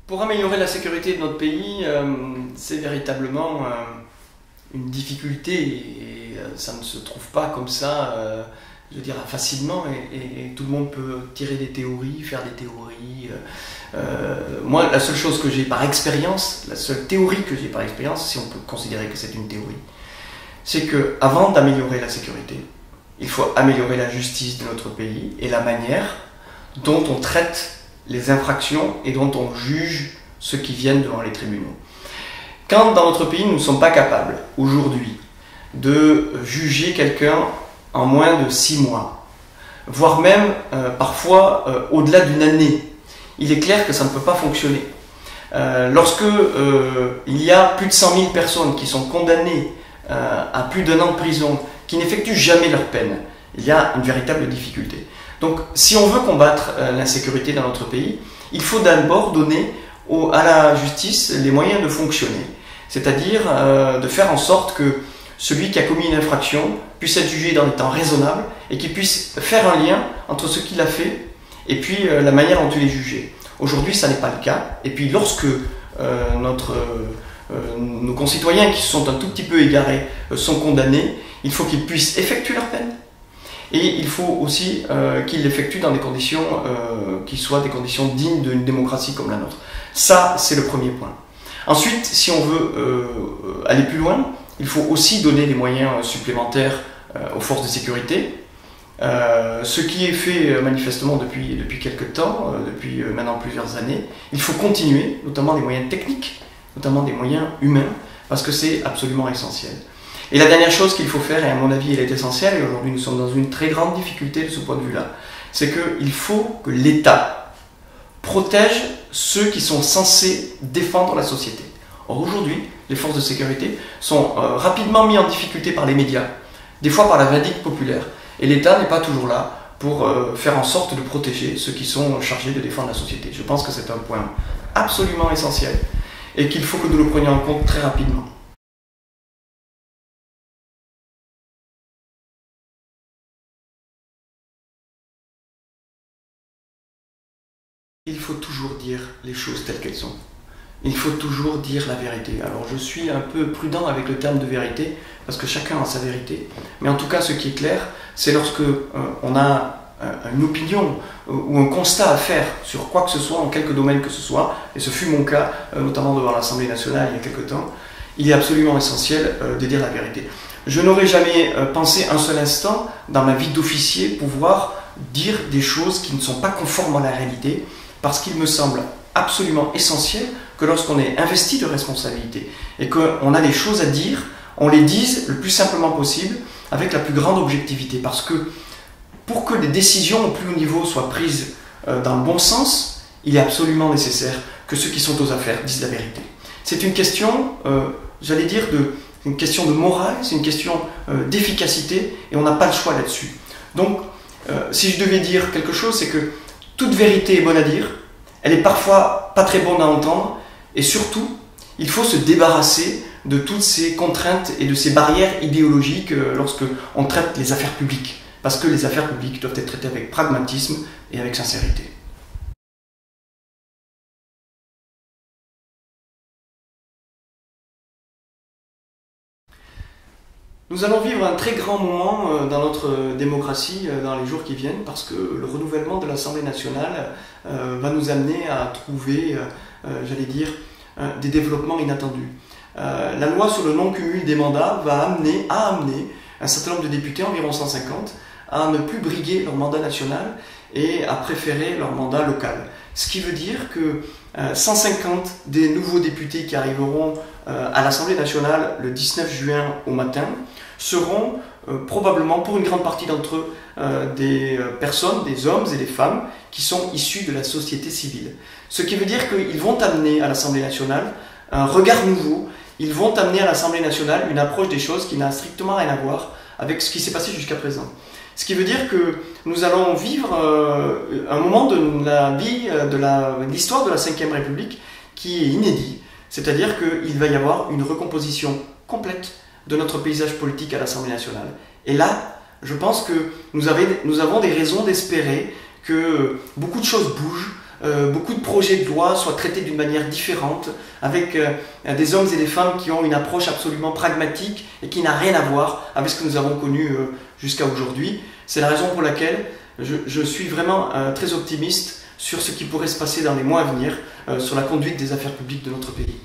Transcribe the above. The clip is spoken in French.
Pour améliorer la sécurité de notre pays, c'est véritablement une difficulté et ça ne se trouve pas comme ça, je veux dire, facilement et tout le monde peut tirer des théories, faire des théories. Moi, la seule chose que j'ai par expérience, la seule théorie que j'ai par expérience, si on peut considérer que c'est une théorie, c'est que avant d'améliorer la sécurité, il faut améliorer la justice de notre pays et la manière dont on traite les infractions et dont on juge ceux qui viennent devant les tribunaux. Quand dans notre pays nous ne sommes pas capables aujourd'hui de juger quelqu'un en moins de 6 mois, voire même parfois au-delà d'une année, il est clair que ça ne peut pas fonctionner. Lorsque il y a plus de 100 000 personnes qui sont condamnées à plus d'1 an de prison, qui n'effectuent jamais leur peine, il y a une véritable difficulté. Donc, si on veut combattre l'insécurité dans notre pays, il faut d'abord donner à la justice les moyens de fonctionner. C'est-à-dire de faire en sorte que celui qui a commis une infraction puisse être jugé dans des temps raisonnables et qu'il puisse faire un lien entre ce qu'il a fait et puis la manière dont il est jugé. Aujourd'hui, ça n'est pas le cas. Et puis, lorsque nos concitoyens qui sont un tout petit peu égarés sont condamnés, il faut qu'ils puissent effectuer leur peine. Et il faut aussi qu'il l'effectue dans des conditions qui soient des conditions dignes d'une démocratie comme la nôtre. Ça, c'est le premier point. Ensuite, si on veut aller plus loin, il faut aussi donner des moyens supplémentaires aux forces de sécurité. Ce qui est fait manifestement depuis quelques temps, depuis maintenant plusieurs années. Il faut continuer, notamment des moyens techniques, notamment des moyens humains, parce que c'est absolument essentiel. Et la dernière chose qu'il faut faire, et à mon avis elle est essentielle, et aujourd'hui nous sommes dans une très grande difficulté de ce point de vue-là, c'est qu'il faut que l'État protège ceux qui sont censés défendre la société. Or aujourd'hui, les forces de sécurité sont rapidement mises en difficulté par les médias, des fois par la vindicte populaire, et l'État n'est pas toujours là pour faire en sorte de protéger ceux qui sont chargés de défendre la société. Je pense que c'est un point absolument essentiel, et qu'il faut que nous le prenions en compte très rapidement. Il faut toujours dire les choses telles qu'elles sont. Il faut toujours dire la vérité. Alors je suis un peu prudent avec le terme de vérité, parce que chacun a sa vérité. Mais en tout cas, ce qui est clair, c'est lorsque on a une opinion ou un constat à faire sur quoi que ce soit, en quelque domaine que ce soit, et ce fut mon cas, notamment devant l'Assemblée nationale il y a quelque temps, il est absolument essentiel de dire la vérité. Je n'aurais jamais pensé un seul instant, dans ma vie d'officier, pouvoir dire des choses qui ne sont pas conformes à la réalité, parce qu'il me semble absolument essentiel que lorsqu'on est investi de responsabilité et qu'on a des choses à dire, on les dise le plus simplement possible, avec la plus grande objectivité. Parce que pour que les décisions au plus haut niveau soient prises dans le bon sens, il est absolument nécessaire que ceux qui sont aux affaires disent la vérité. C'est une question, j'allais dire, une question de morale, c'est une question d'efficacité, et on n'a pas le choix là-dessus. Donc, si je devais dire quelque chose, c'est que toute vérité est bonne à dire, elle est parfois pas très bonne à entendre, et surtout, il faut se débarrasser de toutes ces contraintes et de ces barrières idéologiques lorsque on traite les affaires publiques. Parce que les affaires publiques doivent être traitées avec pragmatisme et avec sincérité. Nous allons vivre un très grand moment dans notre démocratie dans les jours qui viennent, parce que le renouvellement de l'Assemblée nationale va nous amener à trouver, j'allais dire, des développements inattendus. La loi sur le non-cumul des mandats a amené un certain nombre de députés, environ 150, à ne plus briguer leur mandat national et à préférer leur mandat local. Ce qui veut dire que 150 des nouveaux députés qui arriveront à l'Assemblée nationale le 19 juin au matin seront probablement, pour une grande partie d'entre eux, des personnes, des hommes et des femmes qui sont issus de la société civile. Ce qui veut dire qu'ils vont amener à l'Assemblée nationale un regard nouveau, ils vont amener à l'Assemblée nationale une approche des choses qui n'a strictement rien à voir avec ce qui s'est passé jusqu'à présent. Ce qui veut dire que nous allons vivre un moment de la vie, de l'histoire de la Ve République qui est inédit. C'est-à-dire qu'il va y avoir une recomposition complète de notre paysage politique à l'Assemblée nationale. Et là, je pense que nous avons des raisons d'espérer que beaucoup de choses bougent, beaucoup de projets de loi soient traités d'une manière différente, avec des hommes et des femmes qui ont une approche absolument pragmatique et qui n'a rien à voir avec ce que nous avons connu jusqu'à aujourd'hui. C'est la raison pour laquelle je suis vraiment très optimiste sur ce qui pourrait se passer dans les mois à venir sur la conduite des affaires publiques de notre pays.